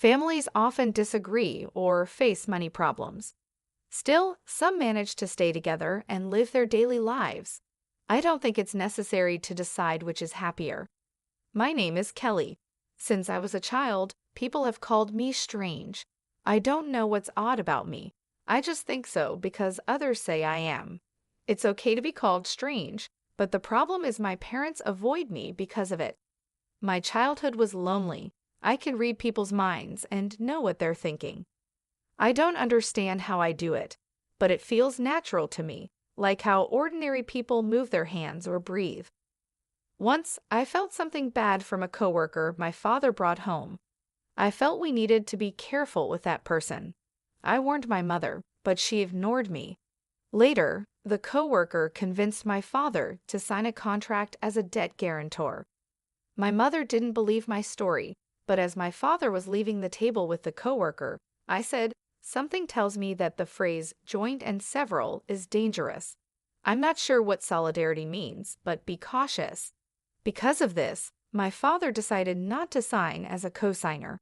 Families often disagree or face money problems. Still, some manage to stay together and live their daily lives. I don't think it's necessary to decide which is happier. My name is Kelly. Since I was a child, people have called me strange. I don't know what's odd about me. I just think so because others say I am. It's okay to be called strange, but the problem is my parents avoid me because of it. My childhood was lonely. I can read people's minds and know what they're thinking. I don't understand how I do it, but it feels natural to me, like how ordinary people move their hands or breathe. Once, I felt something bad from a coworker my father brought home. I felt we needed to be careful with that person. I warned my mother, but she ignored me. Later, the coworker convinced my father to sign a contract as a debt guarantor. My mother didn't believe my story, but as my father was leaving the table with the coworker, I said, "Something tells me that the phrase joint and several is dangerous. I'm not sure what solidarity means, but be cautious." Because of this, my father decided not to sign as a cosigner.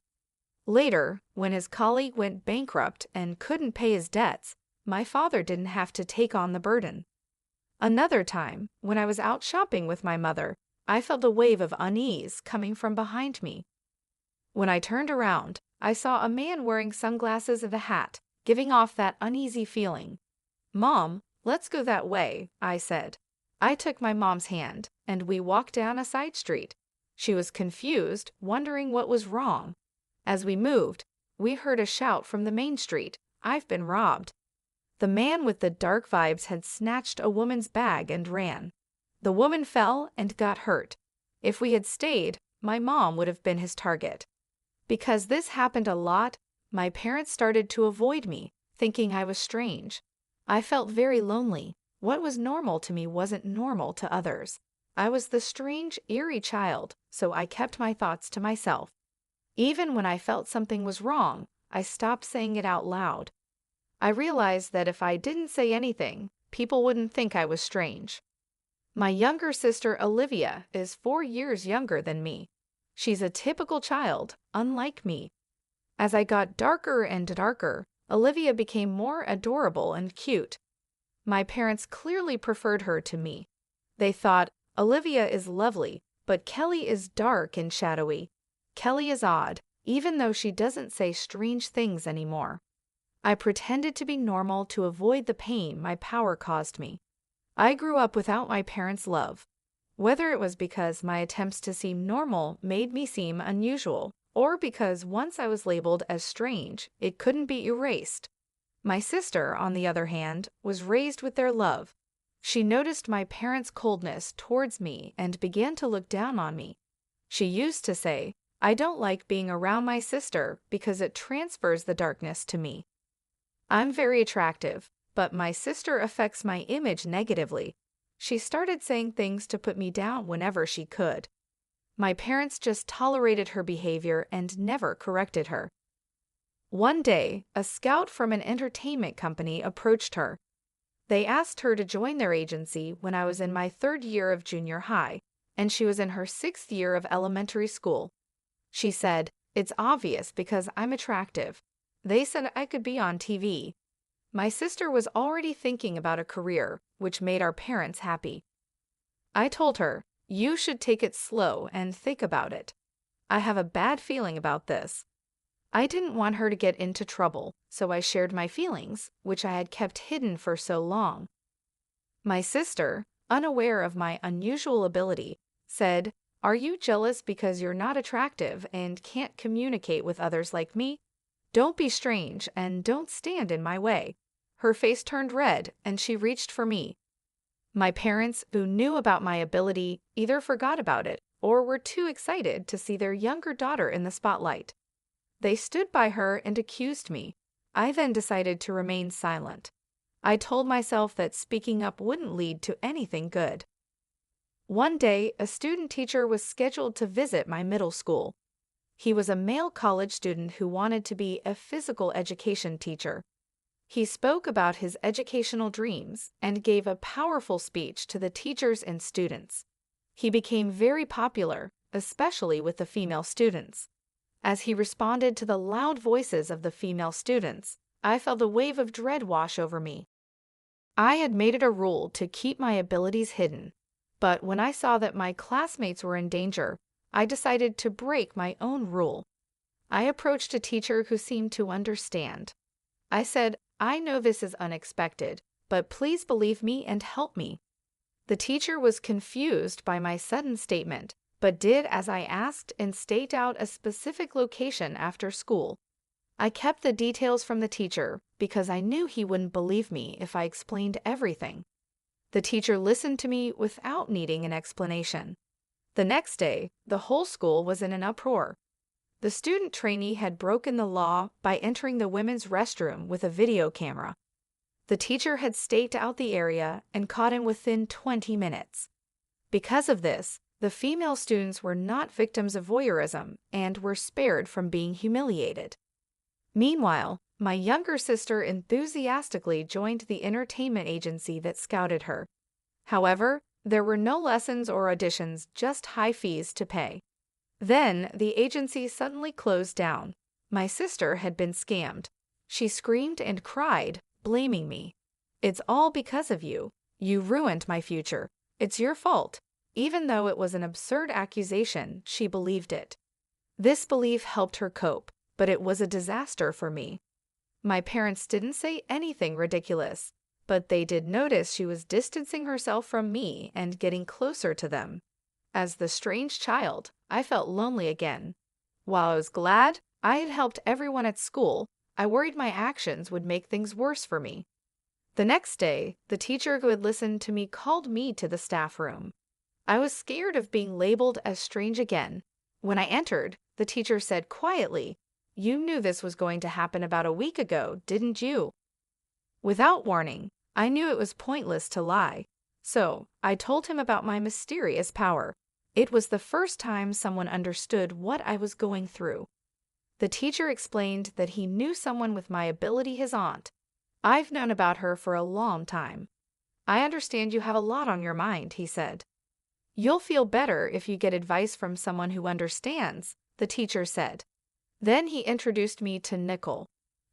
Later, when his colleague went bankrupt and couldn't pay his debts, my father didn't have to take on the burden. Another time, when I was out shopping with my mother, I felt a wave of unease coming from behind me. When I turned around, I saw a man wearing sunglasses and a hat, giving off that uneasy feeling. "Mom, let's go that way," I said. I took my mom's hand, and we walked down a side street. She was confused, wondering what was wrong. As we moved, we heard a shout from the main street, "I've been robbed." The man with the dark vibes had snatched a woman's bag and ran. The woman fell and got hurt. If we had stayed, my mom would have been his target. Because this happened a lot, my parents started to avoid me, thinking I was strange. I felt very lonely. What was normal to me wasn't normal to others. I was the strange, eerie child, so I kept my thoughts to myself. Even when I felt something was wrong, I stopped saying it out loud. I realized that if I didn't say anything, people wouldn't think I was strange. My younger sister Olivia is 4 years younger than me. She's a typical child, unlike me. As I got darker and darker, Olivia became more adorable and cute. My parents clearly preferred her to me. They thought, "Olivia is lovely, but Kelly is dark and shadowy. Kelly is odd, even though she doesn't say strange things anymore." I pretended to be normal to avoid the pain my power caused me. I grew up without my parents' love. Whether it was because my attempts to seem normal made me seem unusual, or because once I was labeled as strange, it couldn't be erased. My sister, on the other hand, was raised with their love. She noticed my parents' coldness towards me and began to look down on me. She used to say, "I don't like being around my sister because it transfers the darkness to me." I'm very attractive, but my sister affects my image negatively. She started saying things to put me down whenever she could. My parents just tolerated her behavior and never corrected her. One day, a scout from an entertainment company approached her. They asked her to join their agency when I was in my 3rd year of junior high, and she was in her 6th year of elementary school. She said, "It's obvious because I'm attractive. They said I could be on TV." My sister was already thinking about a career, which made our parents happy. I told her, "You should take it slow and think about it. I have a bad feeling about this." I didn't want her to get into trouble, so I shared my feelings, which I had kept hidden for so long. My sister, unaware of my unusual ability, said, "Are you jealous because you're not attractive and can't communicate with others like me? Don't be strange and don't stand in my way." Her face turned red and she reached for me. My parents, who knew about my ability, either forgot about it or were too excited to see their younger daughter in the spotlight. They stood by her and accused me. I then decided to remain silent. I told myself that speaking up wouldn't lead to anything good. One day, a student teacher was scheduled to visit my middle school. He was a male college student who wanted to be a physical education teacher. He spoke about his educational dreams and gave a powerful speech to the teachers and students. He became very popular, especially with the female students. As he responded to the loud voices of the female students, I felt a wave of dread wash over me. I had made it a rule to keep my abilities hidden, but when I saw that my classmates were in danger, I decided to break my own rule. I approached a teacher who seemed to understand. I said, "I know this is unexpected, but please believe me and help me." The teacher was confused by my sudden statement, but did as I asked and staked out a specific location after school. I kept the details from the teacher because I knew he wouldn't believe me if I explained everything. The teacher listened to me without needing an explanation. The next day, the whole school was in an uproar. The student trainee had broken the law by entering the women's restroom with a video camera. The teacher had staked out the area and caught him within 20 minutes. Because of this, the female students were not victims of voyeurism and were spared from being humiliated. Meanwhile, my younger sister enthusiastically joined the entertainment agency that scouted her. However, there were no lessons or auditions, just high fees to pay. Then, the agency suddenly closed down. My sister had been scammed. She screamed and cried, blaming me. "It's all because of you. You ruined my future. It's your fault." Even though it was an absurd accusation, she believed it. This belief helped her cope, but it was a disaster for me. My parents didn't say anything ridiculous, but they did notice she was distancing herself from me and getting closer to them. As the strange child, I felt lonely again. While I was glad I had helped everyone at school, I worried my actions would make things worse for me. The next day, the teacher who had listened to me called me to the staff room. I was scared of being labeled as strange again. When I entered, the teacher said quietly, "You knew this was going to happen about a week ago, didn't you?" Without warning, I knew it was pointless to lie. So, I told him about my mysterious power. It was the first time someone understood what I was going through. The teacher explained that he knew someone with my ability, his aunt. "I've known about her for a long time." "I understand you have a lot on your mind," he said. "You'll feel better if you get advice from someone who understands," the teacher said. Then he introduced me to Nicole.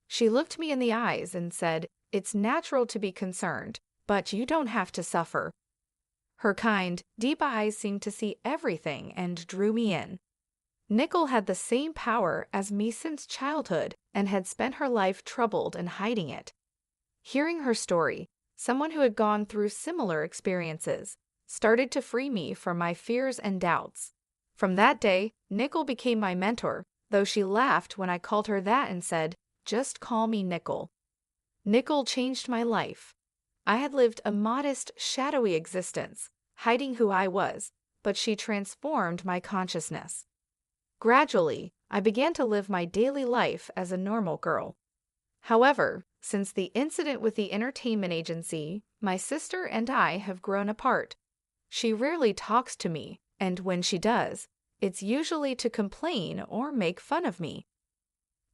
She looked me in the eyes and said, "It's natural to be concerned, but you don't have to suffer." Her kind, deep eyes seemed to see everything and drew me in. Nicole had the same power as me since childhood and had spent her life troubled and hiding it. Hearing her story, someone who had gone through similar experiences started to free me from my fears and doubts. From that day, Nicole became my mentor, though she laughed when I called her that and said, "Just call me Nicole." Nicole changed my life. I had lived a modest, shadowy existence, hiding who I was, but she transformed my consciousness. Gradually, I began to live my daily life as a normal girl. However, since the incident with the entertainment agency, my sister and I have grown apart. She rarely talks to me, and when she does, it's usually to complain or make fun of me.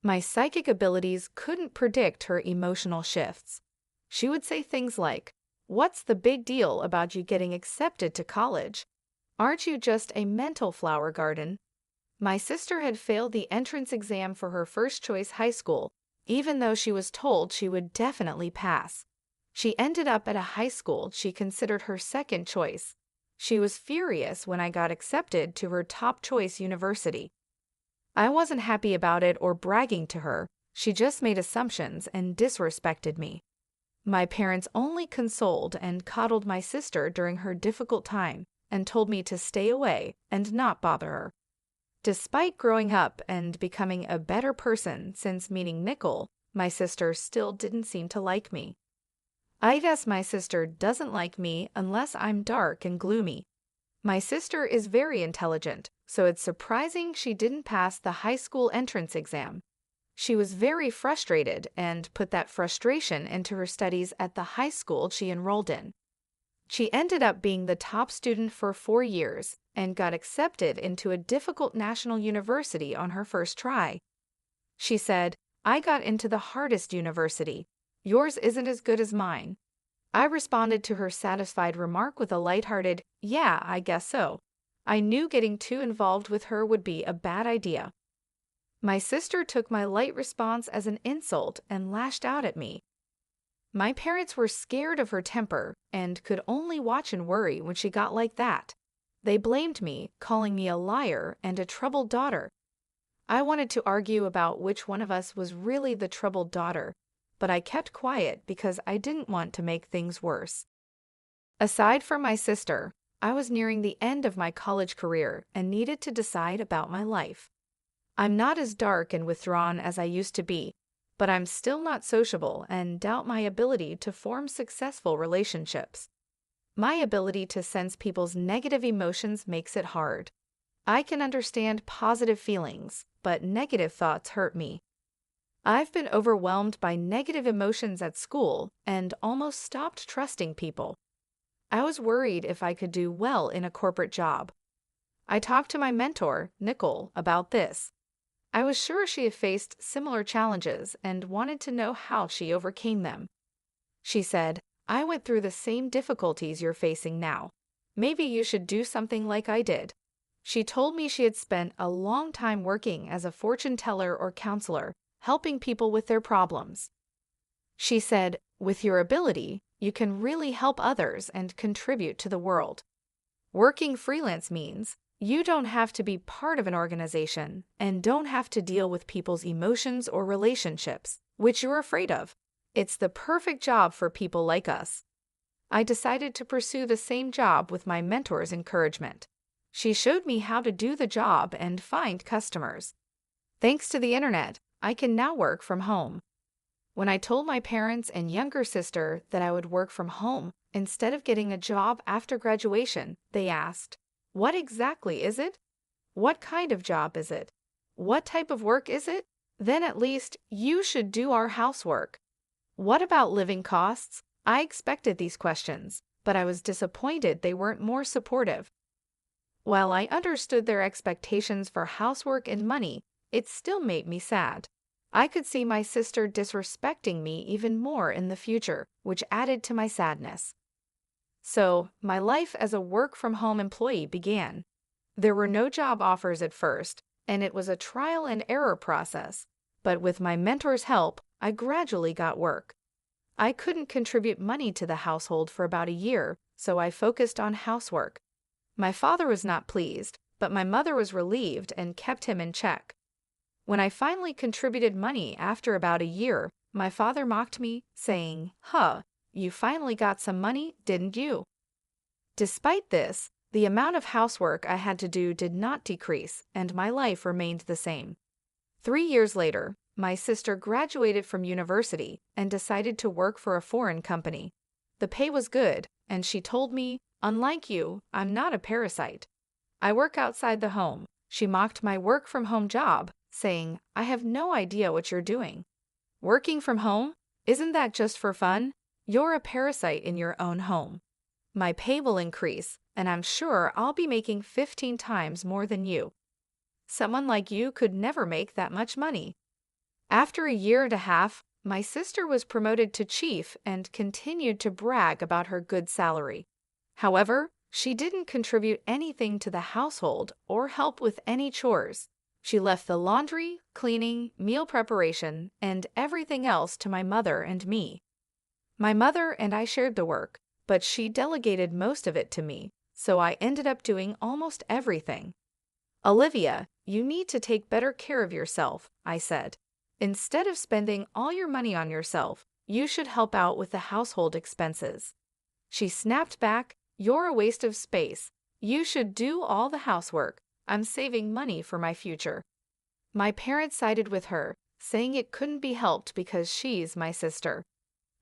My psychic abilities couldn't predict her emotional shifts. She would say things like, "What's the big deal about you getting accepted to college? Aren't you just a mental flower garden?" My sister had failed the entrance exam for her first choice high school, even though she was told she would definitely pass. She ended up at a high school she considered her second choice. She was furious when I got accepted to her top choice university. I wasn't happy about it or bragging to her. She just made assumptions and disrespected me. My parents only consoled and coddled my sister during her difficult time and told me to stay away and not bother her. Despite growing up and becoming a better person since meeting Nicole, my sister still didn't seem to like me. I guess my sister doesn't like me unless I'm dark and gloomy. My sister is very intelligent, so it's surprising she didn't pass the high school entrance exam. She was very frustrated and put that frustration into her studies at the high school she enrolled in. She ended up being the top student for 4 years and got accepted into a difficult national university on her first try. She said, "I got into the hardest university. Yours isn't as good as mine." I responded to her satisfied remark with a lighthearted, "Yeah, I guess so." I knew getting too involved with her would be a bad idea. My sister took my light response as an insult and lashed out at me. My parents were scared of her temper and could only watch and worry when she got like that. They blamed me, calling me a liar and a troubled daughter. I wanted to argue about which one of us was really the troubled daughter, but I kept quiet because I didn't want to make things worse. Aside from my sister, I was nearing the end of my college career and needed to decide about my life. I'm not as dark and withdrawn as I used to be, but I'm still not sociable and doubt my ability to form successful relationships. My ability to sense people's negative emotions makes it hard. I can understand positive feelings, but negative thoughts hurt me. I've been overwhelmed by negative emotions at school and almost stopped trusting people. I was worried if I could do well in a corporate job. I talked to my mentor, Nicole, about this. I was sure she had faced similar challenges and wanted to know how she overcame them. She said, "I went through the same difficulties you're facing now. Maybe you should do something like I did." She told me she had spent a long time working as a fortune teller or counselor, helping people with their problems. She said, "With your ability, you can really help others and contribute to the world. Working freelance means you don't have to be part of an organization and don't have to deal with people's emotions or relationships, which you're afraid of. It's the perfect job for people like us." I decided to pursue the same job with my mentor's encouragement. She showed me how to do the job and find customers. Thanks to the internet, I can now work from home. When I told my parents and younger sister that I would work from home instead of getting a job after graduation, they asked, "What exactly is it? What kind of job is it? What type of work is it? Then at least you should do our housework." What about living costs? I expected these questions, but I was disappointed they weren't more supportive. While I understood their expectations for housework and money, it still made me sad. I could see my sister disrespecting me even more in the future, which added to my sadness. So, my life as a work-from-home employee began. There were no job offers at first, and it was a trial and error process. But with my mentor's help, I gradually got work. I couldn't contribute money to the household for about a year, so I focused on housework. My father was not pleased, but my mother was relieved and kept him in check. When I finally contributed money after about a year, my father mocked me, saying, "Huh, you finally got some money, didn't you?" Despite this, the amount of housework I had to do did not decrease, and my life remained the same. 3 years later, my sister graduated from university and decided to work for a foreign company. The pay was good, and she told me, "Unlike you, I'm not a parasite. I work outside the home." She mocked my work-from-home job, saying, "I have no idea what you're doing. Working from home? Isn't that just for fun? You're a parasite in your own home. My pay will increase, and I'm sure I'll be making 15 times more than you. Someone like you could never make that much money." After a year and a half, my sister was promoted to chief and continued to brag about her good salary. However, she didn't contribute anything to the household or help with any chores. She left the laundry, cleaning, meal preparation, and everything else to my mother and me. My mother and I shared the work, but she delegated most of it to me, so I ended up doing almost everything. "Olivia, you need to take better care of yourself," I said. "Instead of spending all your money on yourself, you should help out with the household expenses." She snapped back, "You're a waste of space. You should do all the housework. I'm saving money for my future." My parents sided with her, saying it couldn't be helped because she's my sister.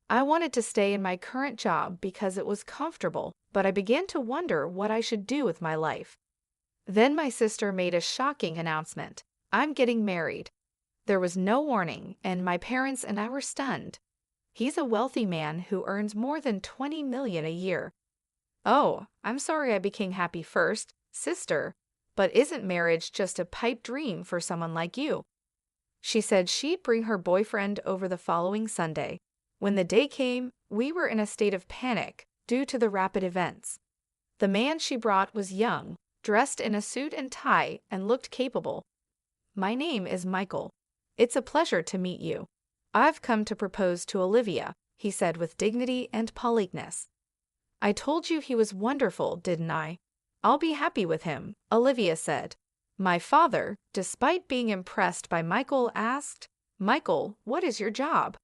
I wanted to stay in my current job because it was comfortable, but I began to wonder what I should do with my life. Then my sister made a shocking announcement. "I'm getting married." There was no warning, and my parents and I were stunned. He's a wealthy man who earns more than $20 million a year. "Oh, I'm sorry I became happy first, sister, but isn't marriage just a pipe dream for someone like you?" She said she'd bring her boyfriend over the following Sunday. When the day came, we were in a state of panic due to the rapid events. The man she brought was young, dressed in a suit and tie, and looked capable. my name is Michael. It's a pleasure to meet you. I've come to propose to Olivia, he said with dignity and politeness. I told you he was wonderful, didn't I? I'll be happy with him, Olivia said. My father, despite being impressed by Michael, asked, Michael, what is your job?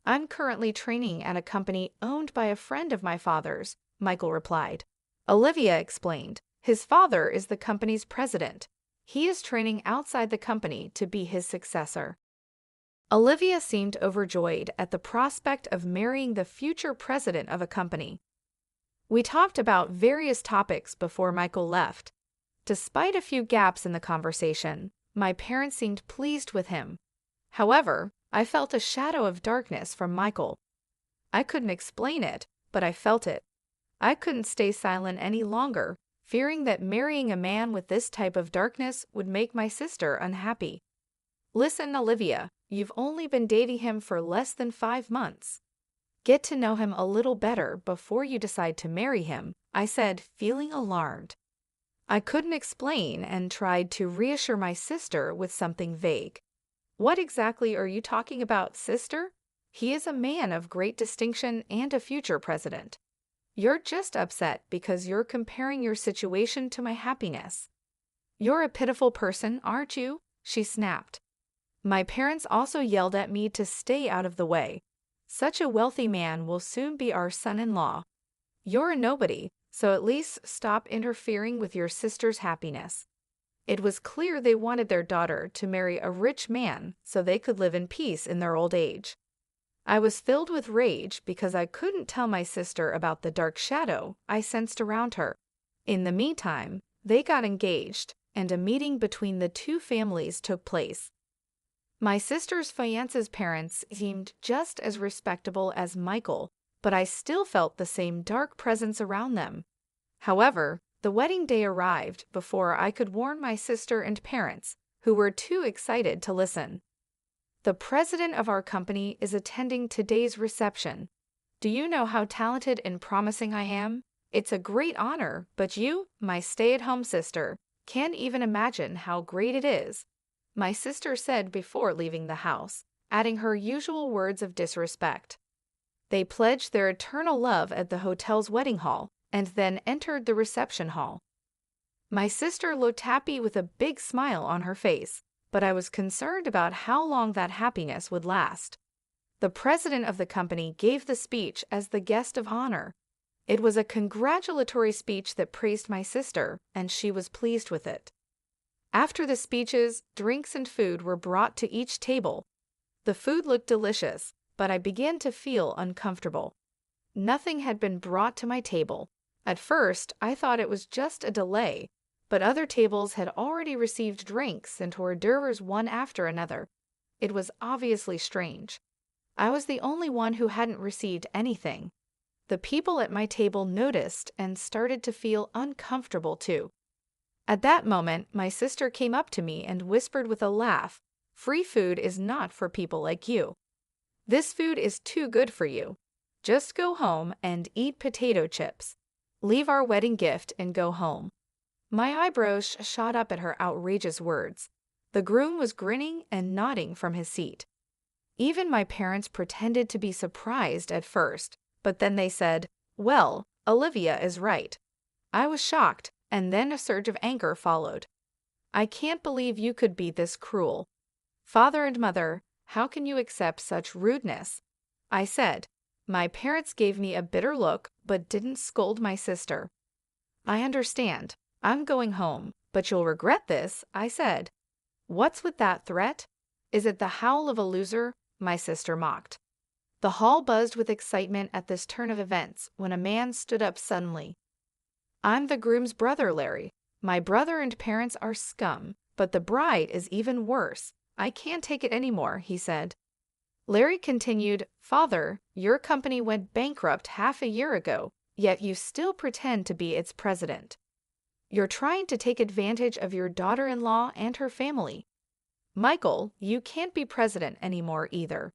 I'm currently training at a company owned by a friend of my father's, Michael replied. Olivia explained, his father is the company's president. He is training outside the company to be his successor. Olivia seemed overjoyed at the prospect of marrying the future president of a company. We talked about various topics before Michael left. Despite a few gaps in the conversation, my parents seemed pleased with him. However, I felt a shadow of darkness from Michael. I couldn't explain it, but I felt it. I couldn't stay silent any longer, fearing that marrying a man with this type of darkness would make my sister unhappy. Listen, Olivia, you've only been dating him for less than 5 months. Get to know him a little better before you decide to marry him, I said, feeling alarmed. I couldn't explain and tried to reassure my sister with something vague. What exactly are you talking about, sister? He is a man of great distinction and a future president. You're just upset because you're comparing your situation to my happiness. You're a pitiful person, aren't you? She snapped. My parents also yelled at me to stay out of the way. Such a wealthy man will soon be our son-in-law. You're a nobody, so at least stop interfering with your sister's happiness. It was clear they wanted their daughter to marry a rich man so they could live in peace in their old age. I was filled with rage because I couldn't tell my sister about the dark shadow I sensed around her. In the meantime, they got engaged, and a meeting between the two families took place. My sister's fiance's parents seemed just as respectable as Michael, but I still felt the same dark presence around them. However, the wedding day arrived before I could warn my sister and parents, who were too excited to listen. The president of our company is attending today's reception. Do you know how talented and promising I am? It's a great honor, but you, my stay-at-home sister, can't even imagine how great it is, my sister said before leaving the house, adding her usual words of disrespect. They pledged their eternal love at the hotel's wedding hall and then entered the reception hall. My sister looked happy with a big smile on her face, but I was concerned about how long that happiness would last. The president of the company gave the speech as the guest of honor. It was a congratulatory speech that praised my sister, and she was pleased with it. After the speeches, drinks and food were brought to each table. The food looked delicious, but I began to feel uncomfortable. Nothing had been brought to my table. At first, I thought it was just a delay, but other tables had already received drinks and hors d'oeuvres one after another. It was obviously strange. I was the only one who hadn't received anything. The people at my table noticed and started to feel uncomfortable too. At that moment, my sister came up to me and whispered with a laugh, "Free food is not for people like you. This food is too good for you. Just go home and eat potato chips. Leave our wedding gift and go home." My eyebrows shot up at her outrageous words. The groom was grinning and nodding from his seat. Even my parents pretended to be surprised at first, but then they said, "Well, Olivia is right." I was shocked, and then a surge of anger followed. I can't believe you could be this cruel. Father and mother, how can you accept such rudeness? I said. My parents gave me a bitter look, but didn't scold my sister. I understand. I'm going home, but you'll regret this, I said. What's with that threat? Is it the howl of a loser? My sister mocked. The hall buzzed with excitement at this turn of events when a man stood up suddenly. I'm the groom's brother, Larry. My brother and parents are scum, but the bride is even worse. I can't take it anymore, he said. Larry continued, Father, your company went bankrupt half a year ago, yet you still pretend to be its president. You're trying to take advantage of your daughter-in-law and her family. Michael, you can't be president anymore either.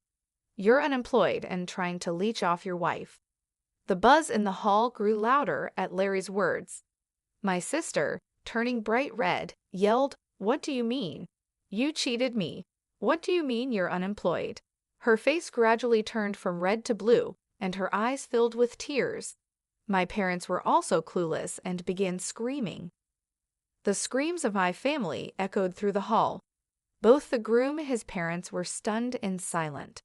You're unemployed and trying to leech off your wife. The buzz in the hall grew louder at Larry's words. My sister, turning bright red, yelled, What do you mean? You cheated me. What do you mean you're unemployed? Her face gradually turned from red to blue, and her eyes filled with tears. My parents were also clueless and began screaming. The screams of my family echoed through the hall. Both the groom and his parents were stunned and silent.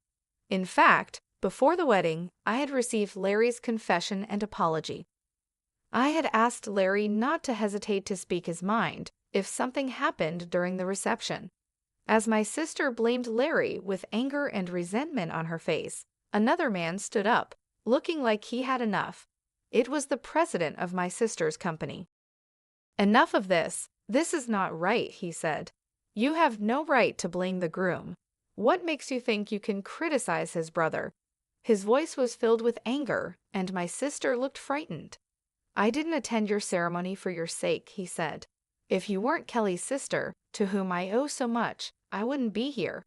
In fact, before the wedding, I had received Larry's confession and apology. I had asked Larry not to hesitate to speak his mind if something happened during the reception. As my sister blamed Larry with anger and resentment on her face, another man stood up, looking like he had enough. It was the president of my sister's company. Enough of this. This is not right, he said. You have no right to blame the groom. What makes you think you can criticize his brother? His voice was filled with anger, and my sister looked frightened. I didn't attend your ceremony for your sake, he said. If you weren't Kelly's sister, to whom I owe so much, I wouldn't be here.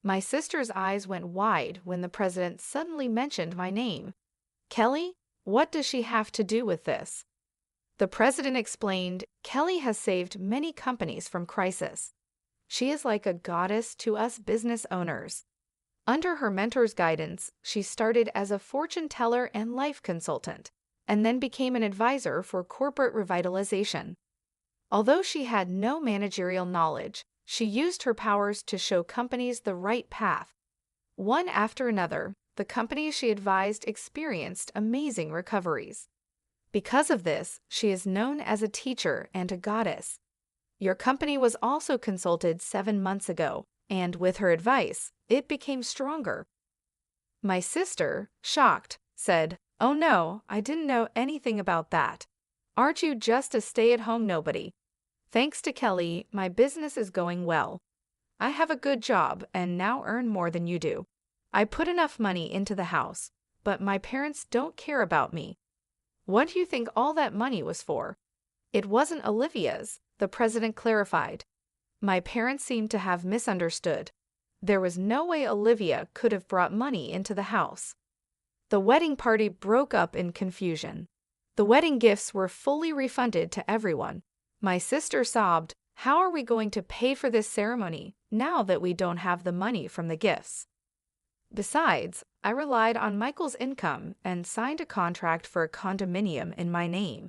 My sister's eyes went wide when the president suddenly mentioned my name. Kelly? What does she have to do with this? The president explained, Kelly has saved many companies from crisis. She is like a goddess to us business owners. Under her mentor's guidance, she started as a fortune teller and life consultant, and then became an advisor for corporate revitalization. Although she had no managerial knowledge, she used her powers to show companies the right path. One after another, the companies she advised experienced amazing recoveries. Because of this, she is known as a teacher and a goddess. Your company was also consulted 7 months ago, and with her advice, it became stronger. My sister, shocked, said, Oh no, I didn't know anything about that. Aren't you just a stay-at-home nobody? Thanks to Kelly, my business is going well. I have a good job and now earn more than you do. I put enough money into the house, but my parents don't care about me. What do you think all that money was for? It wasn't Olivia's, the president clarified. My parents seemed to have misunderstood. There was no way Olivia could have brought money into the house. The wedding party broke up in confusion. The wedding gifts were fully refunded to everyone. My sister sobbed, How are we going to pay for this ceremony now that we don't have the money from the gifts? Besides, I relied on Michael's income and signed a contract for a condominium in my name.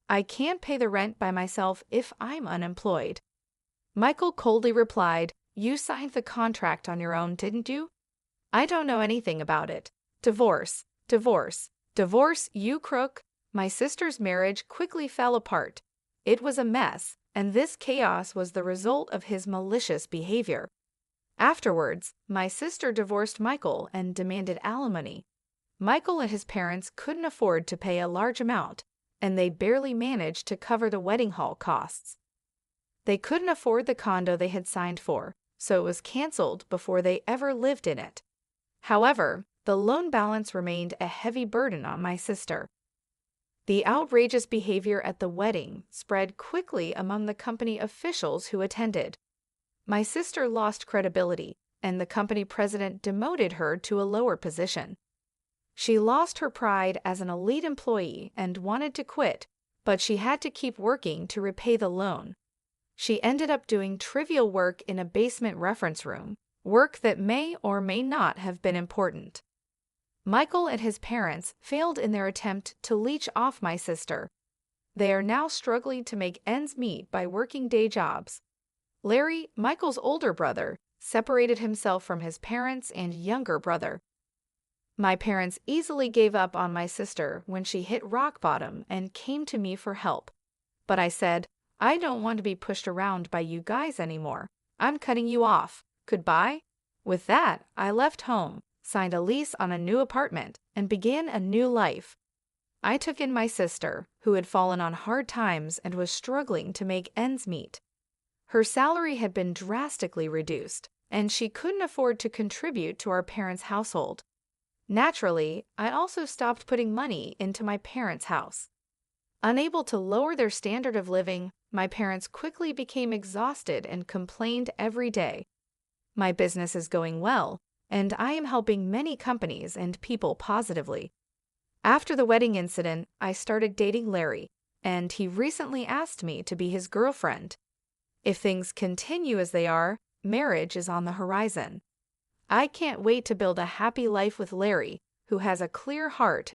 I can't pay the rent by myself if I'm unemployed. Michael coldly replied, You signed the contract on your own, didn't you? I don't know anything about it. Divorce, divorce, divorce, you crook. My sister's marriage quickly fell apart. It was a mess, and this chaos was the result of his malicious behavior. Afterwards, my sister divorced Michael and demanded alimony. Michael and his parents couldn't afford to pay a large amount, and they barely managed to cover the wedding hall costs. They couldn't afford the condo they had signed for, so it was canceled before they ever lived in it. However, the loan balance remained a heavy burden on my sister. The outrageous behavior at the wedding spread quickly among the company officials who attended. My sister lost credibility, and the company president demoted her to a lower position. She lost her pride as an elite employee and wanted to quit, but she had to keep working to repay the loan. She ended up doing trivial work in a basement reference room, work that may or may not have been important. Michael and his parents failed in their attempt to leech off my sister. They are now struggling to make ends meet by working day jobs. Larry, Michael's older brother, separated himself from his parents and younger brother. My parents easily gave up on my sister when she hit rock bottom and came to me for help. But I said, I don't want to be pushed around by you guys anymore. I'm cutting you off. Goodbye. With that, I left home, signed a lease on a new apartment, and began a new life. I took in my sister, who had fallen on hard times and was struggling to make ends meet. Her salary had been drastically reduced, and she couldn't afford to contribute to our parents' household. Naturally, I also stopped putting money into my parents' house. Unable to lower their standard of living, my parents quickly became exhausted and complained every day. My business is going well, and I am helping many companies and people positively. After the wedding incident, I started dating Larry, and he recently asked me to be his girlfriend. If things continue as they are, marriage is on the horizon. I can't wait to build a happy life with Larry, who has a clear heart